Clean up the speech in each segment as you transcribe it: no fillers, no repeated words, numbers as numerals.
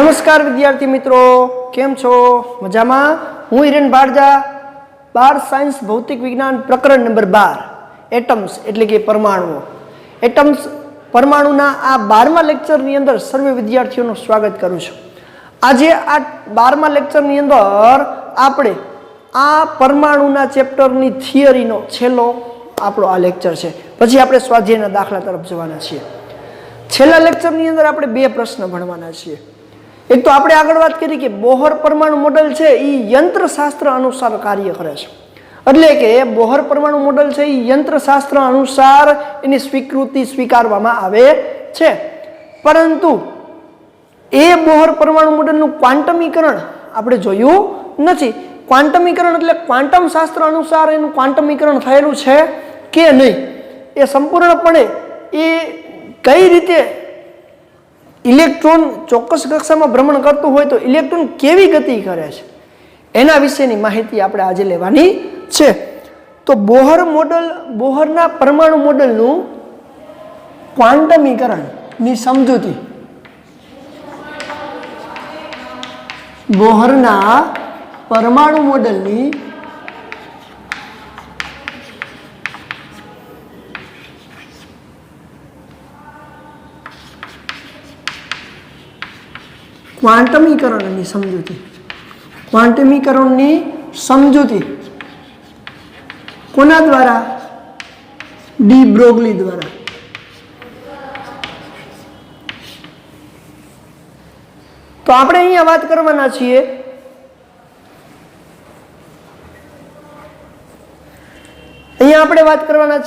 नमस्कार विद्यार्थी मित्रों, केम छो? मजामा? हूँ हिरेन भारजा, 12 साइंस भौतिक विज्ञान प्रकरण नंबर 12 एटम्स एटले के परमाणुओं। एटम्स परमाणुना आ 12मा लेक्चरनी अंदर सर्वे विद्यार्थीओनुं स्वागत करूं छुं। आजे आ 12मा लेक्चरनी अंदर आपणे आ परमाणुना चेप्टरनी थियरीनो छेल्लो आपणो आ लेक्चर छे। पछी आपणे स्वाध्यायना दाखला तरफ जवाना छीए। छेल्ला लेक्चरनी अंदर आपणे बे प्रश्न भणवाना छीए। एक तो आपणे आगळ वात करी के बोहर परमाणु मॉडल छे ई यंत्रशास्त्र अनुसार कार्य करे छे। એટલે કે બોહર પરમાણુ મોડેલ છે એ યંત્રશાસ્ત્ર અનુસાર એની સ્વીકૃતિ સ્વીકારવામાં આવે છે, પરંતુ એ બોહર પરમાણુ મોડેલનું ક્વાન્ટમીકરણ આપણે જોયું નથી। ક્વાન્ટમીકરણ એટલે ક્વાન્ટમ શાસ્ત્ર અનુસાર એનું ક્વાન્ટમીકરણ થયેલું છે કે નહીં, એ સંપૂર્ણપણે એ કઈ રીતે ઇલેક્ટ્રોન ચોક્કસ કક્ષામાં ભ્રમણ કરતું હોય તો ઇલેક્ટ્રોન કેવી ગતિ કરે છે એના વિશેની માહિતી આપણે આજે લેવાની છે। તો બોહર મોડેલ, બોહરના પરમાણુ મોડેલનું ક્વાન્ટમીકરણની સમજૂતી, બોહરના પરમાણુ મોડેલની ક્વાન્ટમીકરણની સમજૂતી, ક્વાન્ટમીકરણની સમજૂતી કોના દ્વારા? ડી બ્રોગલી દ્વારા। તો આપણે અહીંયા વાત કરવાના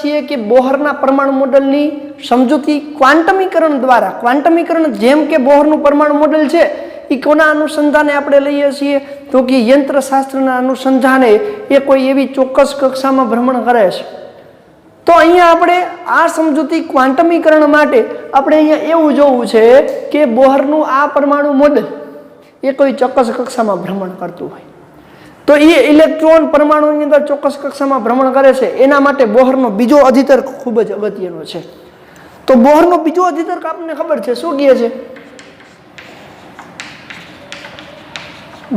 છીએ કે બોહરના પરમાણુ મોડેલની સમજૂતી ક્વાન્ટમીકરણ દ્વારા। ક્વાન્ટમીકરણ જેમ કે બોહરનું પરમાણુ મોડેલ છે એ કોના અનુસંધાને આપણે લઈએ છીએ તો કે યંત્રશાસ્ત્રના અનુસંધાને એ કોઈ એવી ચોક્કસ કક્ષામાં ભ્રમણ કરે છે। તો અહીંયા આપણે આ સમજૂતી ક્વાન્ટમીકરણ માટે આપણે અહીંયા એવું જોવું છે કે બોહરનું આ પરમાણુ મોડેલ એ કોઈ ચોક્કસ કક્ષામાં ભ્રમણ કરતું હોય તો એ ઇલેક્ટ્રોન પરમાણુની અંદર ચોક્કસ કક્ષામાં ભ્રમણ કરે છે, એના માટે બોહરનો બીજો અધિતર્ક ખૂબ જ અગત્યનો છે। તો બોહરનો બીજો અધિતર્ક આપણને ખબર છે, શું કહે છે?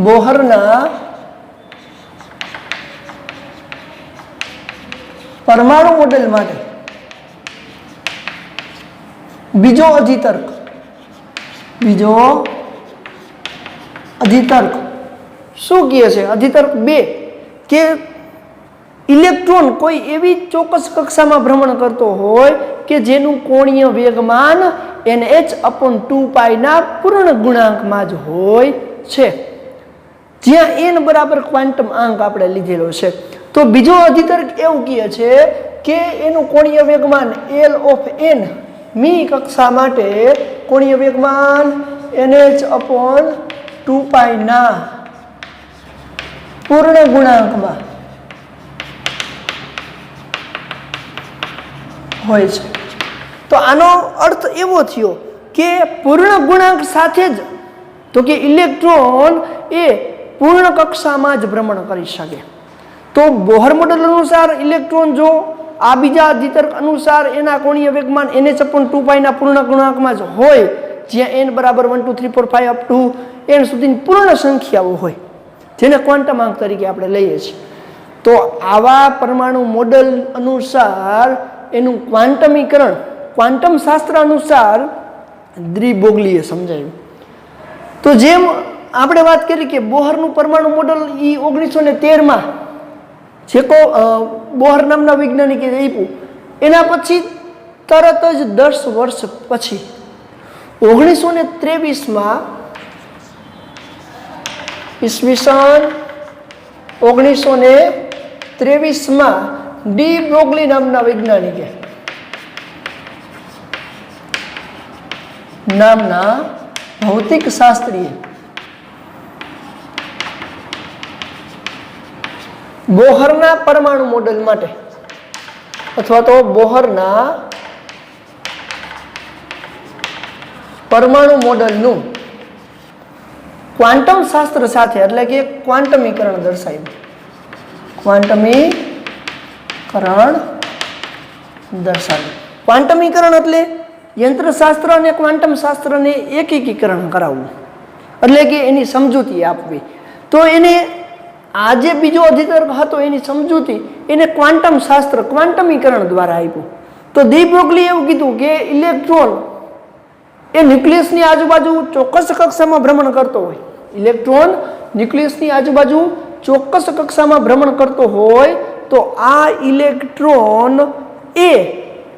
બોહરના પરમાણુ મોડેલ માટે બીજો અધિતર્ક શું કહે છે? અધિતર્ક 2 કે ઇલેક્ટ્રોન કોઈ એવી ચોક્કસ કક્ષામાં ભ્રમણ કરતો હોય કે જેનું કોણીય વેગમાન nh/2π ના પૂર્ણ ગુણાંકમાં જ હોય છે, જ્યાં n બરાબર ક્વાન્ટમ આંક આપણે લીધેલો છે। તો બીજો અધિતર્ક એવું કહે છે કે એનું કોણીય વેગમાન L(n) મી કક્ષા માટે કોણીય વેગમાન nh/2π ના પૂર્ણ ગુણાંકમાં હોય છે। તો આનો અર્થ એવો થયો કે પૂર્ણ ગુણાંક સાથે જ તો કે ઇલેક્ટ્રોન એ પૂર્ણ કક્ષામાં જ ભ્રમણ કરી શકે। તો બોહર મોડેલ અનુસાર ઇલેક્ટ્રોન જો આ બીજા અધિતર્ક અનુસાર એના કોણીય વેગમાન nh/2π ના પૂર્ણ ગુણાંકમાં જ હોય, જ્યાં n બરાબર 1 2 3 4 5 અપ ટુ n સુધીની પૂર્ણ સંખ્યાઓ હોય, જેને ક્વોન્ટમ આંક તરીકે આપણે લઈએ છીએ, તો આવા પરમાણુ મોડેલ અનુસાર એનું ક્વાન્ટમીકરણ ક્વાન્ટમ શાસ્ત્ર અનુસાર ડી બ્રોગલીએ સમજાવ્યું। તો જેમ આપણે વાત કરી કે બોહરનું પરમાણુ મોડેલ એ 1913માં બોહર નામના વૈજ્ઞાનિકે આપ્યું, એના પછી તરત જ 10 વર્ષ પછી 1923માં ઈસવીસન 1923માં ડી બ્રોગલી નામના વૈજ્ઞાનિકે નામના ભૌતિક શાસ્ત્રીએ બોહરના પરમાણુ મોડેલ માટે અથવા તો બોહરના પરમાણુ મોડેલનું ક્વાન્ટમ શાસ્ત્ર સાથે એટલે કે ક્વાન્ટમીકરણ દર્શાવ્યું। ક્વાન્ટમીકરણ દર્શાવ્યું। ક્વાન્ટમીકરણ એટલે यंत्रशास्त्र અને ક્વાન્ટમ શાસ્ત્રને એકીકરણ કરાવવું। એટલે કે એની સમજૂતી આપવી. તો એને આ જે બીજો અધિતર્ક હતો એની સમજૂતી એને ક્વોન્ટમ શાસ્ત્ર ક્વોન્ટમીકરણ દ્વારા આપ્યું. તો ડી બ્રોગલીએ એવું કીધું કે ઇલેક્ટ્રોન એ ન્યુક્લિયસની આજુબાજુ ચોક્કસ કક્ષામાં ભ્રમણ કરતો હોય. ઇલેક્ટ્રોન ન્યુક્લિયસની આજુબાજુ ચોક્કસ કક્ષામાં ભ્રમણ કરતો હોય તો આ ઇલેક્ટ્રોન એ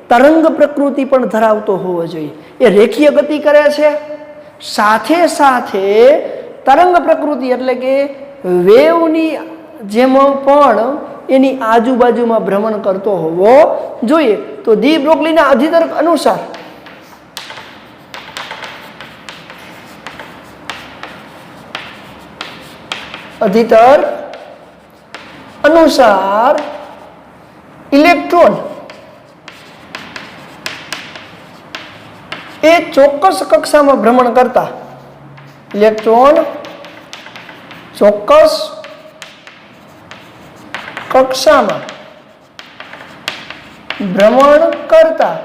તરંગ પ્રકૃતિ પણ ધરાવતો હોવો જોઈએ. એ રેખીય ગતિ કરે છે, સાથે સાથે તરંગ પ્રકૃતિ એટલે કે વેવની જેમ પણ એની આજુબાજુમાં ભ્રમણ કરતો હોવો જોઈએ. તો ડી બ્રોગલીના અધિતર્ક અનુસાર ઇલેક્ટ્રોન એ ચોક્કસ કક્ષામાં ભ્રમણ કરતા ઇલેક્ટ્રોન ચોક્કસ કક્ષામાં ભ્રમણ કરતા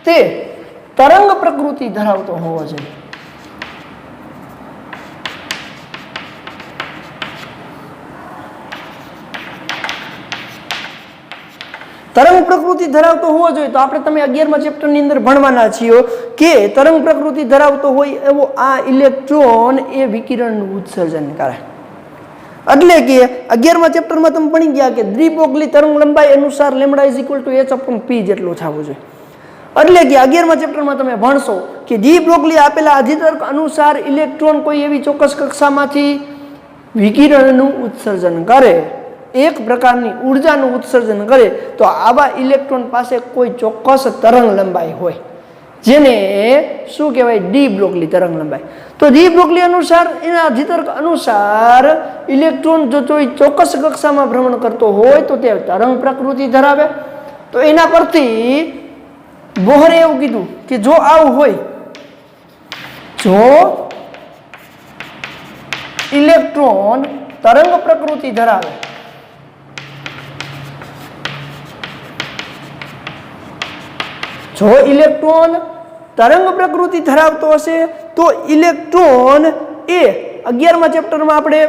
તે તરંગ પ્રકૃતિ ધરાવતો હોવો જોઈએ. તરંગ પ્રકૃતિ ધરાવતો હોવો જોઈએ. તો આપણે તમે 11મા ચેપ્ટરની અંદર ભણવાના છીએ કે તરંગ પ્રકૃતિ ધરાવતો હોય એવો આ ઇલેક્ટ્રોન એ વિકિરણનું ઉત્સર્જન કરે. એટલે કે 11મા ચેપ્ટરમાં તમે ભણી ગયા કે ડી બ્રોગલી તરંગ લંબાઈ અનુસાર lambda is equal to h/p જેટલું થવું જોઈએ. એટલે કે 11મા ચેપ્ટરમાં તમે ભણશો કે ડી બ્રોગલી આપેલા અધિતર્ક અનુસાર ઇલેક્ટ્રોન કોઈ એવી ચોક્કસ કક્ષામાંથી વિકિરણનું ઉત્સર્જન કરે, એક પ્રકારની ઉર્જાનું ઉત્સર્જન કરે, તો આવા ઇલેક્ટ્રોન પાસે કોઈ ચોક્કસ તરંગ લંબાઈ હોય જેને શું કહેવાય? ડી બ્રોગલી તરંગ લંબાઈ. તો ડી બ્રોગલી અનુસાર એના અધિતર્ક અનુસાર ઇલેક્ટ્રોન જો ચોક્કસ કક્ષામાં ભ્રમણ કરતો હોય તો તે તરંગ પ્રકૃતિ ધરાવે. તો એના પરથી બોહરે એવું કીધું કે જો આવું હોય, જો ઇલેક્ટ્રોન તરંગ પ્રકૃતિ ધરાવે જો ઇલેક્ટ્રોન તરંગ પ્રકૃતિ ધરાવતો હશે તો ઇલેક્ટ્રોન એ 11મા ચેપ્ટરમાં આપણે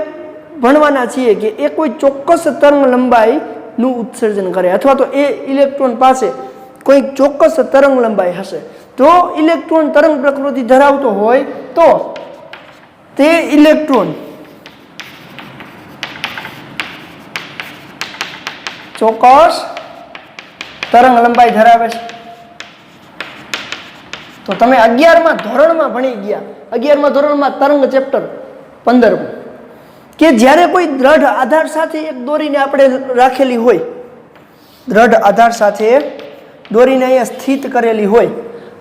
ભણવાના છીએ કે એ કોઈ ચોક્કસ તરંગ લંબાઈનું ઉત્સર્જન કરે અથવા તો એ ઇલેક્ટ્રોન પાસે કોઈ ચોક્કસ તરંગ લંબાઈ હશે. તો ઇલેક્ટ્રોન તરંગ પ્રકૃતિ ધરાવતો હોય તો તે ઇલેક્ટ્રોન ચોક્કસ તરંગ લંબાઈ ધરાવે છે. તો તમે 11મા ધોરણમાં ભણી ગયા, 11મા ધોરણમાં તરંગ ચેપ્ટર 15 કે જ્યારે કોઈ દ્રઢ આધાર સાથે એક દોરીને આપણે રાખેલી હોય, દ્રઢ આધાર સાથે દોરીને અહીંયા સ્થિત કરેલી હોય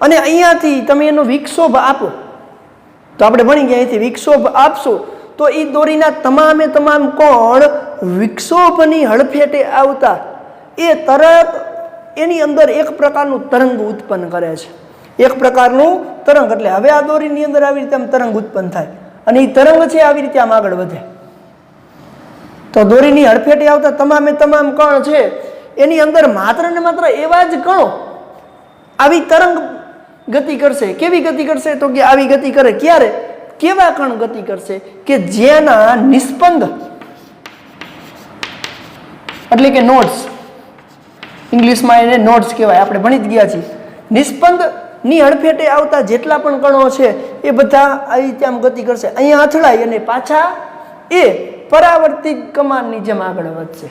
અને અહીંયાથી તમે એનો વિક્ષોભ આપો, તો આપણે ભણી ગયા અહીંથી વિક્ષોભ આપશો તો એ દોરીના તમામે તમામ કોણ વિક્ષોભની હડફેટે આવતા એ તરત એની અંદર એક પ્રકારનું તરંગ ઉત્પન્ન કરે છે. એક પ્રકારનું તરંગ એટલે હવે આ દોરીની અંદર આવી રીતે આમ તરંગ ઉત્પન્ન થાય અને એ તરંગ છે આવી રીતે આમ આગળ વધે. તો દોરીની હડફેટે આવતા તમામે તમામ કણ છે એની અંદર માત્ર ને માત્ર એવા જ કણો આવી તરંગ ગતિ કરશે. કેવી ગતિ કરશે? તો કે આવી ગતિ કરે. ક્યારે? કેવા કણ ગતિ કરશે? કે જેના નિસ્પંદ એટલે કે નોડ્સ, ઇંગ્લિશમાં એને નોડ્સ કહેવાય, આપણે ભણી જ ગયા છીએ. નિસ્પંદ ની હડફેટે આવતા જેટલા પણ કણો છે એ બધા આવી રીતે આમ ગતિ કરશે, અહીંયા અથડાય અને પાછા એ પરાવર્તિત કમાનની જેમ આગળ વધશે.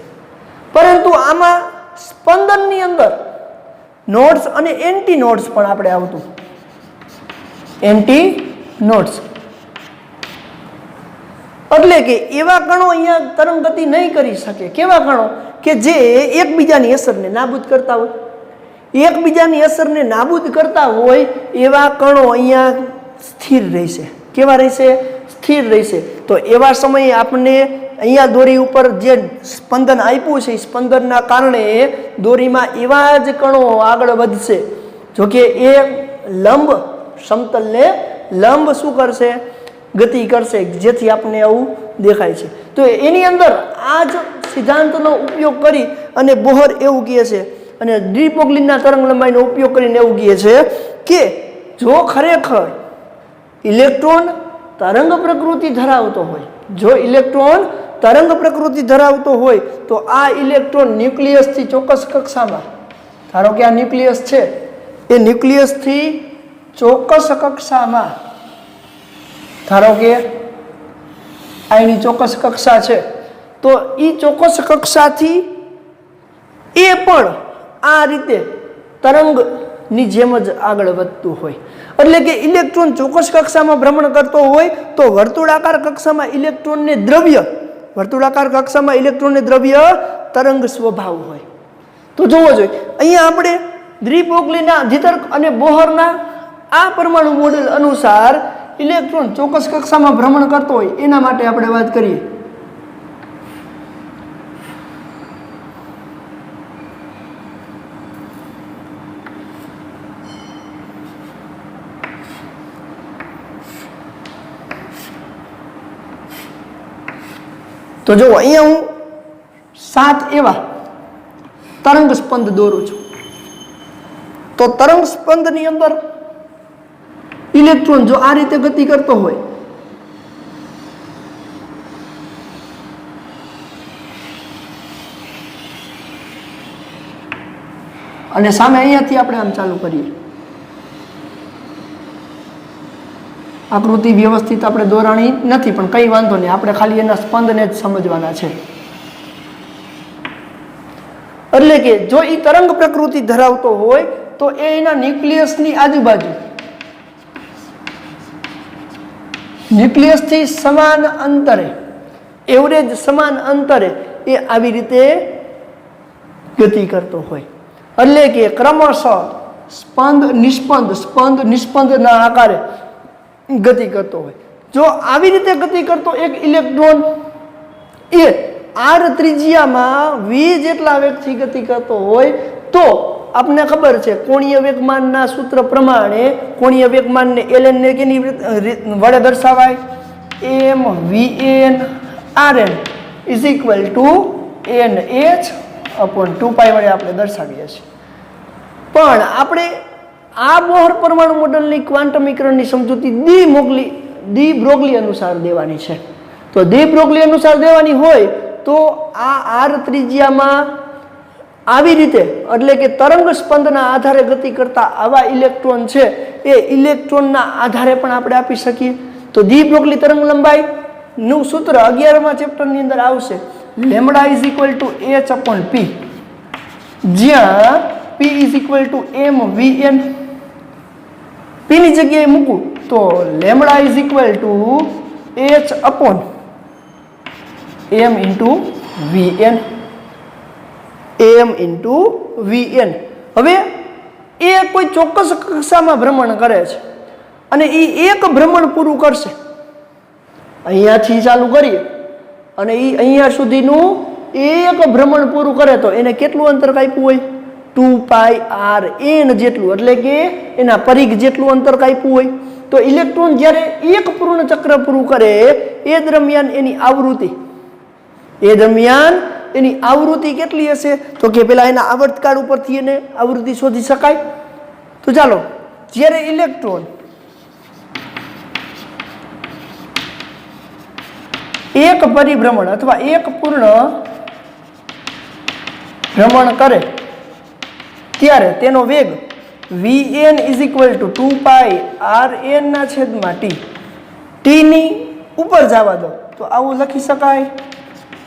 પરંતુ આમાં સ્પંદનની અંદર નોડ્સ અને એન્ટી નોડ્સ પણ આપણે આવતું, એન્ટી નોડ્સ એટલે કે એવા કણો અહીંયા તરંગ ગતિ નહીં કરી શકે. કેવા કણો? કે જે એકબીજાની અસરને નાબૂદ કરતા હોય, એકબીજાની અસરને નાબૂદ કરતા હોય એવા કણો અહીંયા સ્થિર રહેશે. કેવા રહેશે? સ્થિર રહેશે. તો એવા સમયે આપણને અહીંયા દોરી ઉપર જે સ્પંદન આપ્યું છે, સ્પંદનના કારણે દોરીમાં એવા જ કણો આગળ વધશે. જોકે એ લંબ સમતલને લંબ શું કરશે? ગતિ કરશે, જેથી આપણને આવું દેખાય છે. તો એની અંદર આ જ સિદ્ધાંતનો ઉપયોગ કરી અને બોહર એવું કહે છે અને ડી બ્રોગલીના તરંગ લંબાઈનો ઉપયોગ કરીને એવું કહે છે કે જો ખરેખર ઇલેક્ટ્રોન તરંગ પ્રકૃતિ ધરાવતો હોય, જો ઇલેક્ટ્રોન તરંગ પ્રકૃતિ ધરાવતો હોય તો આ ઇલેક્ટ્રોન ન્યુક્લિયસથી ચોક્કસ કક્ષામાં, ધારો કે આ ન્યુક્લિયસ છે, એ ન્યુક્લિયસથી ચોક્કસ કક્ષામાં, ધારો કે આ એની ચોક્કસ કક્ષા છે, તો એ ચોક્કસ કક્ષાથી એ પણ આ રીતે તરંગની જેમ જ આગળ વધતું હોય. એટલે કે ઇલેક્ટ્રોન ચોક્કસ કક્ષામાં ભ્રમણ કરતો હોય તો વર્તુળાકાર કક્ષામાં ઇલેક્ટ્રોનને દ્રવ્ય, વર્તુળાકાર કક્ષામાં ઇલેક્ટ્રોનને દ્રવ્ય તરંગ સ્વભાવ હોય. તો જોવો જોઈએ અહીંયા આપણે ડી બ્રોગલીના દ્વિતર્ક અને બોહરના આ પરમાણુ મોડેલ અનુસાર ઇલેક્ટ્રોન ચોક્કસ કક્ષામાં ભ્રમણ કરતો હોય એના માટે આપણે વાત કરીએ. તો જો અહીંયા હું 7 એવા તરંગ સ્પંદ દોરું છું. તો તરંગ સ્પંદની અંદર ઇલેક્ટ્રોન જો આ રીતે ગતિ કરતો હોય અને સામે અહીંયાથી આપણે આમ ચાલુ કરીએ, આકૃતિ વ્યવસ્થિત આપણે દોરાણી નથી પણ કંઈ વાંધો નહીં, આપણે ખાલી એના સ્પંદને જ સમજવાના છે. એટલે કે જો એ તરંગ પ્રકૃતિ ધરાવતો હોય તો એ એના ન્યુક્લિયસની આજુબાજુ, ન્યુક્લિયસથી સમાન અંતરે, એવરેજ સમાન અંતરે એ આવી રીતે ગતિ કરતો હોય. એટલે કે ક્રમશઃ સ્પંદ નિસ્પંદના આકારે ગતિ કરતો હોય. જો આવી રીતે ગતિ કરતો એક ઇલેક્ટ્રોન એ r ત્રિજ્યામાં v જેટલા વેગથી ગતિ કરતો હોય તો આપને ખબર છે કોણીય વેગમાનના સૂત્ર પ્રમાણે કોણીય વેગમાનને ln ને કેની વડે દર્શાવાય, mvn rn = nh/2π વડે આપણે દર્શાવીએ છીએ. પણ આપણે આ બોહર પરમાણુ મોડેલની ક્વાન્ટમીકરણની સમજૂતી ડી બ્રોગલી અનુસાર દેવાની છે. તો ડી બ્રોગલી અનુસાર દેવાની હોય તો આ r ત્રિજ્યામાં આવી રીતે, એટલે કે તરંગ સ્પંદના આધારે ગતિ કરતા આવા ઇલેક્ટ્રોન છે એ ઇલેક્ટ્રોનના આધારે પણ આપણે આપી શકીએ. તો ડી બ્રોગલી તરંગ લંબાઈનું સૂત્ર 11મા ચેપ્ટરની અંદર આવશે, λ = h/p, જ્યાં p = mvn. p ની જગ્યાએ મૂકું તો λ = h/m/vn. હવે એ કોઈ ચોક્કસ કક્ષામાં ભ્રમણ કરે છે અને એ એક ભ્રમણ પૂરું કરશે, અહીંયાથી ચાલુ કરીએ અને એ અહીંયા સુધીનું એક ભ્રમણ પૂરું કરે તો એને કેટલું અંતર કાપ્યું હોય, 2πrn જેટલું, એટલે કે એના પરિઘ જેટલું અંતર કાપ્યું હોય. તો ઇલેક્ટ્રોન જ્યારે એક પૂર્ણ ચક્ર પૂરું કરે એ દરમિયાન એની આવૃત્તિ કેટલી હશે, તો કે પેલા એના આવર્તકાળ ઉપરથી એને આવૃત્તિ શોધી શકાય. તો ચાલો, જ્યારે ઇલેક્ટ્રોન એક પરિભ્રમણ અથવા એક પૂર્ણ ભ્રમણ કરે ત્યારે તેનો વેગ vn = 2πrn/t. t ની ઉપર જવા દો તો આવું લખી શકાય,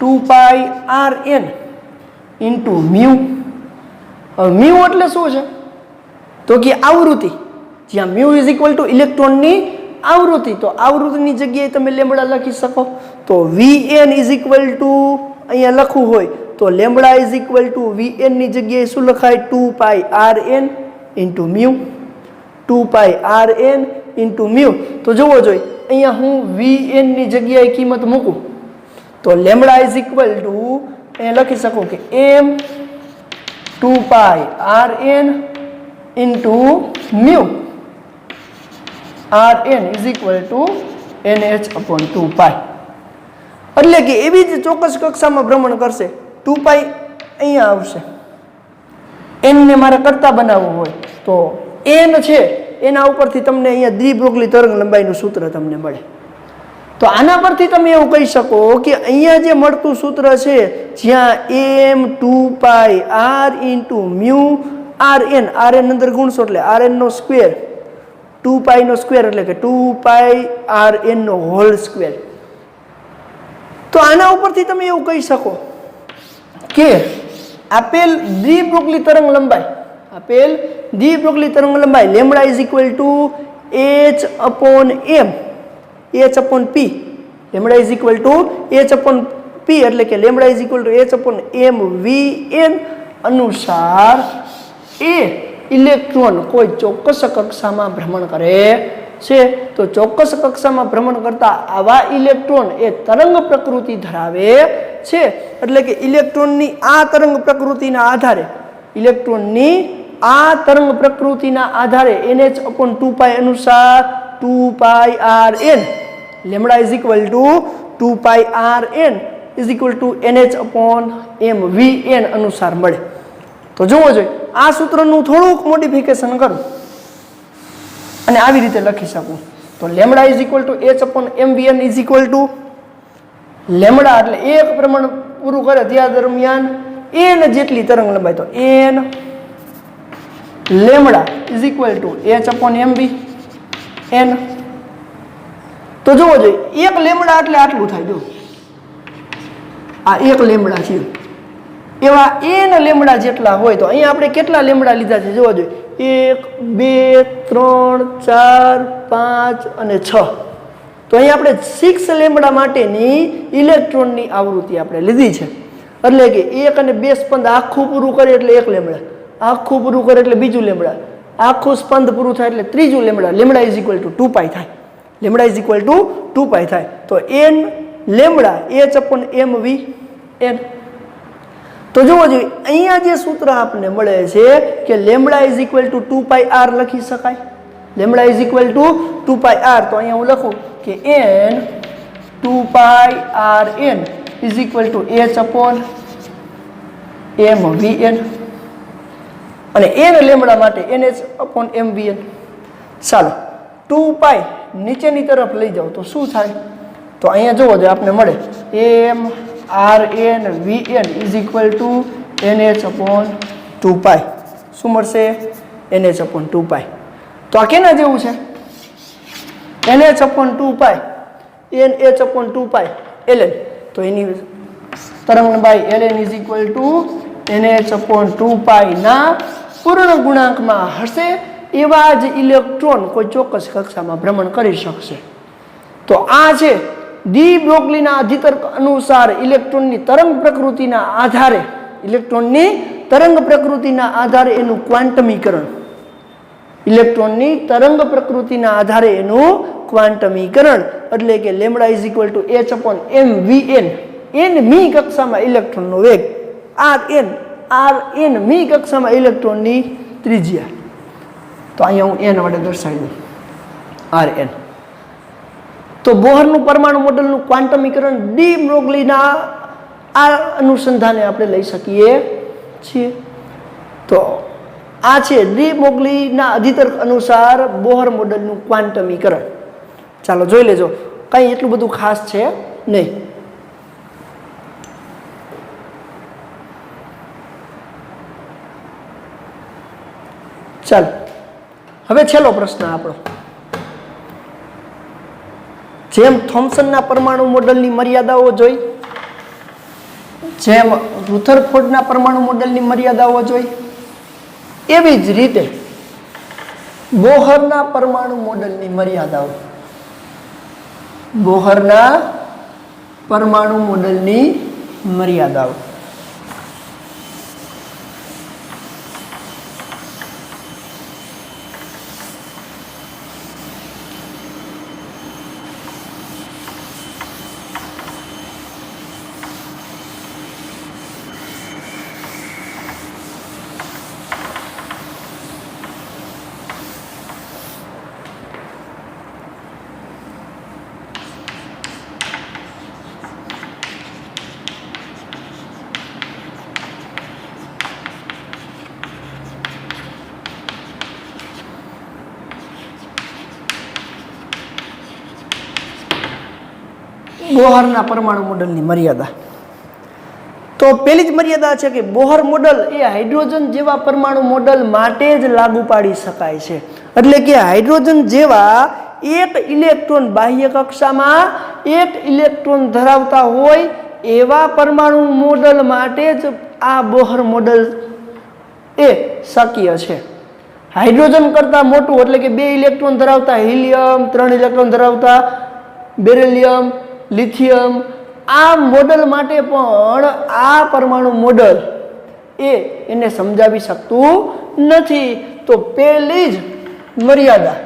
2πrn × μ. μ એટલે શું છે તો કે આવૃત્તિ, જ્યાં μ = ઇલેક્ટ્રોનની આવૃત્તિ, તો આવૃત્તિની જગ્યાએ તમે લેમ્બડા લખી શકો. તો vn = અહીંયા લખવું હોય તો λ = vn ની જગ્યાએ શું લખાય, 2πrn × μ, 2πrn × μ. તો જોવો જોઈએ અહીંયા હું vn ની જગ્યાએ કિંમત મૂકું તો λ = અહીંયા લખી શકું કે m 2πrn × μ, rn = nh/2π. એટલે કે એવી જ ચોક્કસ કક્ષામાં ભ્રમણ કરશે. 2π અહીંયા આવશે, n ને મારે કરતા બનાવવું હોય તો n છે એના ઉપરથી તમને અહીંયા ડી બ્રોગલી તરંગ લંબાઈનું સૂત્ર તમને મળે. તો આના પરથી તમે એવું કહી શકો કે અહીંયા જે મળતું સૂત્ર છે જ્યાં m 2 પાઈ r into mu rn rn અંદર ગુણશો એટલે rn નો સ્ક્વેર 2 પાઈ નો સ્ક્વેર એટલે કે 2 પાઈ rn નો હોલ સ્ક્વેર. તો આના ઉપરથી તમે એવું કહી શકો કે આપેલ દ્વિબ્રોગલી તરંગ લંબાઈ lambda is equal to h upon m h upon p lambda is equal to h upon p એટલે કે lambda is equal to h upon m vn અનુસાર એ ઇલેક્ટ્રોન કોઈ ચોક્કસ કક્ષામાં ભ્રમણ કરે છે. તો ચોક્કસ કક્ષામાં ભ્રમણ કરતા આવા ઇલેક્ટ્રોન એ તરંગ પ્રકૃતિ ધરાવે છે. એટલે કે ઇલેક્ટ્રોનની આ તરંગ પ્રકૃતિના આધારે nh અપોન 2 પાઈ અનુસાર 2 પાઈ rn lambda is equal to 2 pi rn is equal to nh upon m vn અનુસાર મળે. તો જોવો જોઈએ આ સૂત્રનું થોડુંક મોડિફિકેશન કરું અને આવી રીતે લખી શકું. તો lambda is equal to h upon mvn is equal to lambda એટલે એક પ્રમાણ પૂરું કરે ત્યાં દરમિયાન n જેટલી તરંગ લંબાઈ તો n lambda is equal to h upon mv n. તો જોવો જોઈએ એક લેમ્બડા એટલે આટલું થાય. જો આ એક લેમ્બડા છે એવા n લેમ્બડા જેટલા હોય તો અહીંયા આપણે કેટલા લેમ્બડા લીધા છે જોવા જોઈએ 1 2 3 4 5 અને 6. તો અહીંયા આપણે 6 લેમ્બડા માટેની ઇલેક્ટ્રોનની આવૃત્તિ આપણે લીધી છે. એટલે કે 1 અને 2 સ્પંદ આખું પૂરું કરે એટલે એક લેમ્બડા, આખું પૂરું કરે એટલે બીજું લેમ્બડા, આખું સ્પંદ પૂરું થાય એટલે ત્રીજું lambda. Lambda is equal to 2 પાઈ થાય. લેમ્બડા ઇઝ ઇક્વલ ટુ 2 પાઈ થાય. તો n lambda h upon m v n. તો જોવો જોઈએ અહીંયા જે સૂત્ર આપણને મળે છે કે lambda is equal to 2 pi r લખી શકાય. Lambda is equal to 2 pi r. તો અહીંયા હું લખું કે n 2 pi r n is equal to h upon m vn અને n લેમ્બડા માટે nh અપોન m vn. ચાલો 2 પાઈ નીચેની તરફ લઈ જાઓ તો શું થાય? તો અહીંયા જોવો જોઈએ આપને મળે m rn vn is equal to nh upon 2 પાઈ. શું મળશે? nh અપોન 2 પાઈ. તો આ કેના જેવું છે? nh અપોન 2 પાઈ nh અપોન 2 પાઈ ln. તો એની તરંગ લંબાઈ ln is equal to nh upon 2 પાઈ ના પૂર્ણ ગુણાંકમાં હશે એવા જ ઇલેક્ટ્રોન કોઈ ચોક્કસ કક્ષામાં ભ્રમણ કરી શકશે. તો આ છે ડી-બ્રોગલીના અધિતર્ક અનુસાર ઇલેક્ટ્રોનની તરંગ પ્રકૃતિના આધારે એનું ક્વાન્ટમીકરણ. ઇલેક્ટ્રોનની તરંગ પ્રકૃતિના આધારે એનું ક્વાન્ટમીકરણ એટલે કે lambda is equal to h upon m vn. n મી કક્ષામાં ઇલેક્ટ્રોનનો વેગ, rn મી કક્ષામાં ઇલેક્ટ્રોનની ત્રિજ્યા. તો અહીંયા હું n વડે દર્શાવી દઉં rn. તો બોહરનું પરમાણુ મોડેલનું ક્વાન્ટમીકરણ ડી-બ્રોગલીના આ અનુસંધાને આપણે લઈ શકીએ છીએ. તો આ છે ડી-બ્રોગલીના અધિતર્ક અનુસાર બોહર મોડેલનું ક્વાન્ટમીકરણ. ચાલો જોઈ લેજો, કંઈ એટલું બધું ખાસ છે નહીં. ચાલો હવે છેલ્લો પ્રશ્ન આપણો. જેમ થોમ્સનના પરમાણુ મોડેલની મર્યાદાઓ જોઈ, જેમ રુથરફોર્ડના પરમાણુ મોડેલની મર્યાદાઓ જોઈ, એવી જ રીતે બોહરના પરમાણુ મોડેલની મર્યાદાઓ, બોહરના પરમાણુ મોડેલની મર્યાદાઓ. બોહરના પરમાણુ મોડલની મર્યાદા. તો પહેલી જ મર્યાદા છે કે બોહર મોડલ એ હાઇડ્રોજન જેવા પરમાણુ મોડલ માટે જ લાગુ પાડી શકાય છે. એટલે કે હાઇડ્રોજન જેવા એક ઇલેક્ટ્રોન બાહ્ય કક્ષામાં એક ઇલેક્ટ્રોન ધરાવતા હોય એવા પરમાણુ મોડલ માટે જ આ બોહર મોડલ એ શક્ય છે. હાઇડ્રોજન કરતાં મોટું એટલે કે 2 ઇલેક્ટ્રોન ધરાવતા હિલિયમ, 3 ઇલેક્ટ્રોન ધરાવતા બેરિલિયમ, લિથિયમ, આ મોડલ માટે પણ આ પરમાણુ મોડલ એને સમજાવી શકતું નથી. તો પહેલી જ મર્યાદા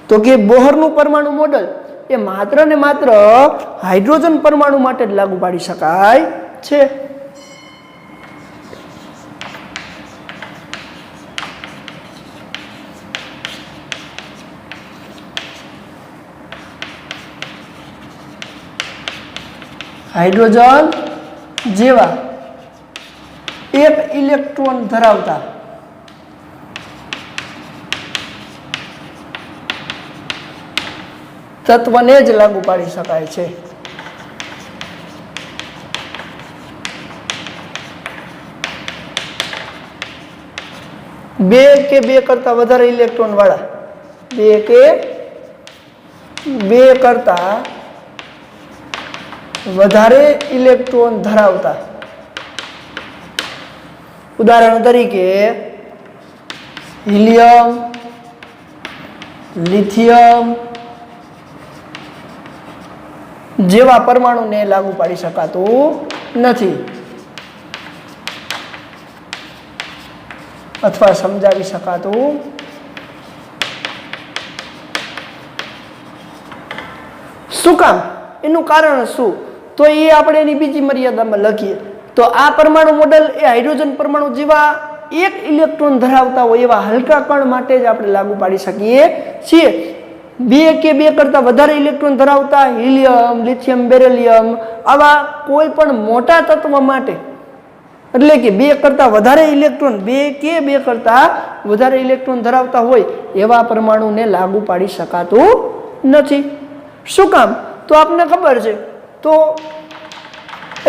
તો કે બોહરનું પરમાણુ મોડલ એ માત્ર ને માત્ર હાઇડ્રોજન પરમાણુ માટે જ લાગુ પાડી શકાય છે. હાઇડ્રોજન જેવા એક ઇલેક્ટ્રોન ધરાવતા તત્વને જ લાગુ પાડી શકાય છે. બે કે બે કરતા વધારે ઇલેક્ટ્રોન વાળા, બે કે બે કરતા વધારે ઇલેક્ટ્રોન ધરાવતા, ઉદાહરણ તરીકે હિલિયમ, લિથિયમ જેવા પરમાણુને લાગુ પાડી શકાતું નથી અથવા સમજાવી શકાતું. શું કામ? એનું કારણ શું? તો એ આપણે એની બીજી મર્યાદામાં લખીએ તો આ પરમાણુ મોડલ એ હાઇડ્રોજન પરમાણુ જેવા એક ઇલેક્ટ્રોન ધરાવતા હોય એવા હલકા કણ માટે જ આપણે લાગુ પાડી શકીએ છીએ. બે કે બે કરતા વધારે ઇલેક્ટ્રોન ધરાવતા હિલિયમ, લિથિયમ, બેરિલિયમ આવા કોઈ પણ મોટા તત્વ માટે, એટલે કે બે કરતા વધારે ઇલેક્ટ્રોન, બે કે બે કરતા વધારે ઇલેક્ટ્રોન ધરાવતા હોય એવા પરમાણુને લાગુ પાડી શકાતું નથી. શું કામ? તો આપને ખબર છે તો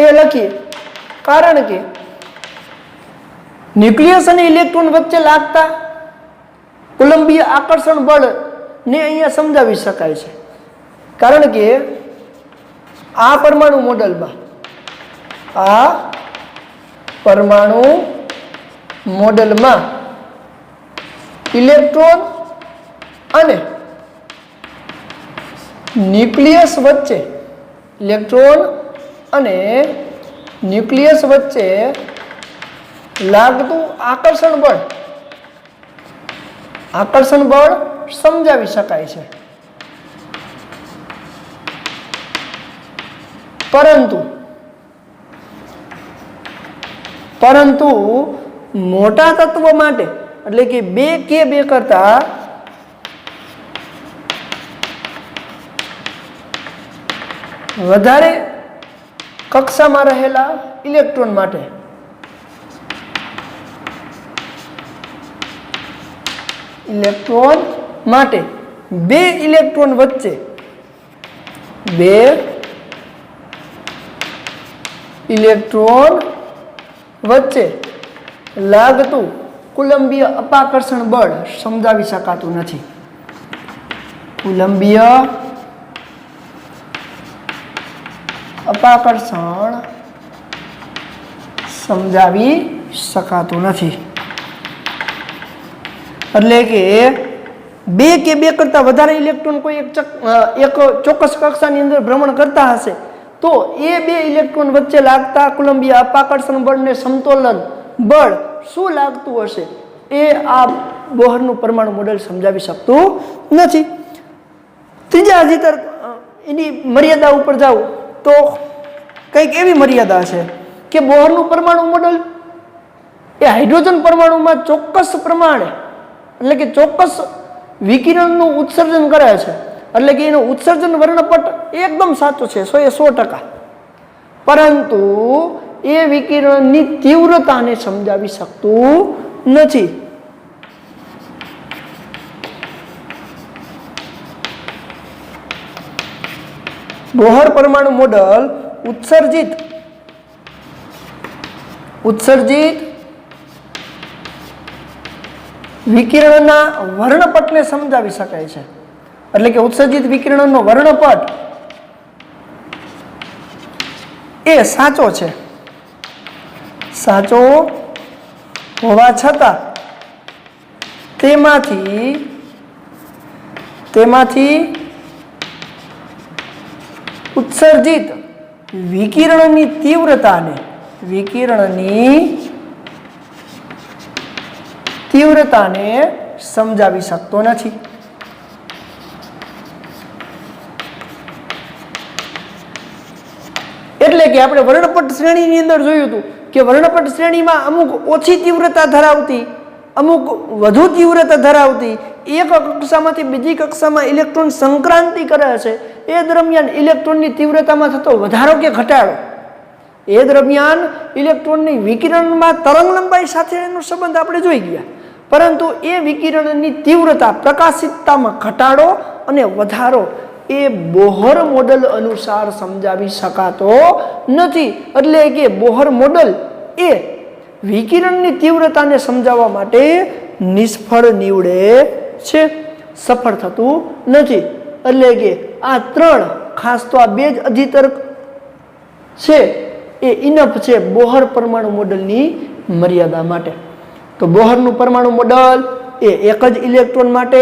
એ લખીએ, કારણ કે ન્યુક્લિયસ અને ઇલેક્ટ્રોન વચ્ચે લાગતા કોલંબીય આકર્ષણ બળ ને અહીંયા સમજાવી શકાય છે. કારણ કે આ પરમાણુ મોડલમાં ઇલેક્ટ્રોન અને ન્યુક્લિયસ વચ્ચે લાગતું આકર્ષણ બળ સમજાવી શકાય છે. પરંતુ મોટા તત્વો માટે, એટલે કે બે કે બે કરતા વધારે કક્ષામાં રહેલા ઇલેક્ટ્રોન માટે બે ઇલેક્ટ્રોન વચ્ચે લાગતું કુલંબીય અપાકર્ષણ બળ સમજાવી શકાતું નથી. કુલંબીય અપાકર્ષણ સમજાવી શકાતું નથી. એટલે કે બે કે બે કરતા વધારે ઇલેક્ટ્રોન કોઈ એક ચોક્કસ કક્ષાની અંદર ભ્રમણ કરતા હશે તો એ બે ઇલેક્ટ્રોન વચ્ચે લાગતા કુલંબીય અપાકર્ષણ બળને સમતોલન બળ શું લાગતું હશે એ આ બોહરનું પરમાણુ મોડેલ સમજાવી શકતું નથી. ત્રીજા હજી એની મર્યાદા ઉપર જાવ તો કંઈક એવી મર્યાદા છે કે બોહરનું પરમાણુ મોડેલ એ હાઇડ્રોજન પરમાણુમાં ચોક્કસ પ્રમાણે, એટલે કે ચોક્કસ વિકિરણનું ઉત્સર્જન કરે છે. એટલે કે એનું ઉત્સર્જન વર્ણપટ એકદમ સાચો છે, 100%. પરંતુ એ વિકિરણની તીવ્રતાને સમજાવી શકતું નથી. બોહર પરમાણુ મોડલ ઉત્સર્જિત વિકિરણના વર્ણપટને સમજાવી શકાય છે. એટલે કે ઉત્સર્જિત વિકિરણનો વર્ણપટ એ સાચો છે. સાચો હોવા છતાં તેમાંથી ઉત્સર્જિત વિકિરણની તીવ્રતાને સમજાવી શકતો નથી. એટલે કે આપણે વર્ણપટ શ્રેણીની અંદર જોયું હતું કે વર્ણપટ શ્રેણીમાં અમુક ઓછી તીવ્રતા ધરાવતી, અમુક વધુ તીવ્રતા ધરાવતી એક કક્ષામાંથી બીજી કક્ષામાં ઇલેક્ટ્રોન સંક્રાંતિ કરે છે. એ દરમિયાન ઇલેક્ટ્રોનની તીવ્રતામાં થતો વધારો કે ઘટાડો, એ દરમિયાન ઇલેક્ટ્રોનની વિકિરણમાં તરંગ લંબાઈ સાથેનો સંબંધ આપણે જોઈ ગયા. પરંતુ એ વિકિરણની તીવ્રતા, પ્રકાશિતતામાં ઘટાડો અને વધારો એ બોહર મોડલ અનુસાર સમજાવી શકાતો નથી. એટલે કે બોહર મોડલ એ વિકિરણની તીવ્રતાને સમજાવવા માટે નિષ્ફળ નીવડે છે, સફળ થતું નથી. એટલે કે આ ત્રણ, ખાસ તો આ બે જ અધિતર્ક છે એ ઇનફ છે બોહર પરમાણુ મોડલની મર્યાદા માટે. તો બોહરનું પરમાણુ મોડલ એ એક જ ઇલેક્ટ્રોન માટે,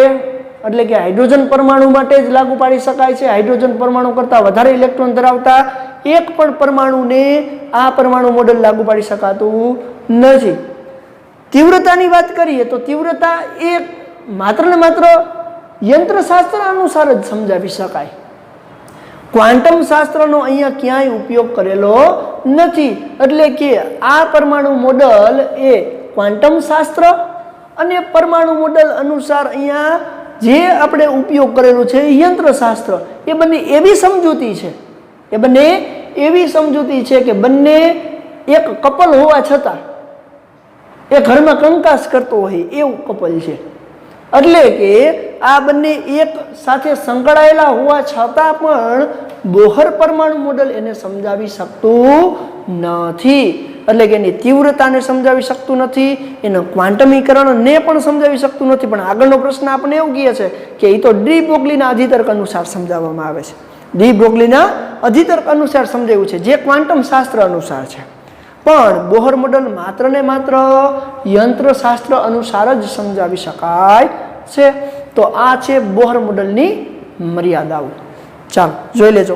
એટલે કે હાઇડ્રોજન પરમાણુ માટે જ લાગુ પાડી શકાય છે. હાઇડ્રોજન પરમાણુ કરતાં વધારે ઇલેક્ટ્રોન ધરાવતા એક પણ પરમાણુને આ પરમાણુ મોડલ લાગુ પાડી શકાતું નથી. તીવ્રતાની વાત કરીએ તો તીવ્રતા એ માત્ર ને માત્ર યંત્રશાસ્ત્ર અનુસાર જ સમજાવી શકાય. ક્વોન્ટમ શાસ્ત્રનો અહીંયા ક્યાંય ઉપયોગ કરેલો નથી. એટલે કે આ પરમાણુ મોડલ એ ક્વોન્ટમ શાસ્ત્ર અને પરમાણુ મોડલ અનુસાર અહીંયા જે આપણે ઉપયોગ કરેલો છે યંત્રશાસ્ત્ર, એ બંને એવી સમજૂતી છે કે બંને એક કપલ હોવા છતાં એ ઘરમાં કંકાસ કરતો હોય એવું કપલ છે. એટલે કે આ બંને એક સાથે સંકળાયેલા હોવા છતાં પણ બોહર પરમાણુ મોડલ એને સમજાવી શકતું નથી. એટલે કે એની તીવ્રતાને સમજાવી શકતું નથી, એનું ક્વાન્ટમીકરણને પણ સમજાવી શકતું નથી. પણ આગળનો પ્રશ્ન આપણે એવું કહે છે કે એ તો ડી બ્રોગલીના અધિતર્ક અનુસાર સમજાવવામાં આવે છે. ડી બ્રોગલીના અધિતર્ક અનુસાર સમજાવ્યું છે, જે ક્વોન્ટમ શાસ્ત્ર અનુસાર છે. પણ બોહર મોડલ માત્ર ને માત્ર યંત્રશાસ્ત્ર અનુસાર જ સમજાવી શકાય છે. તો આ છે બોહર મોડલની મર્યાદાઓ. ચાલો જોઈ લેજો.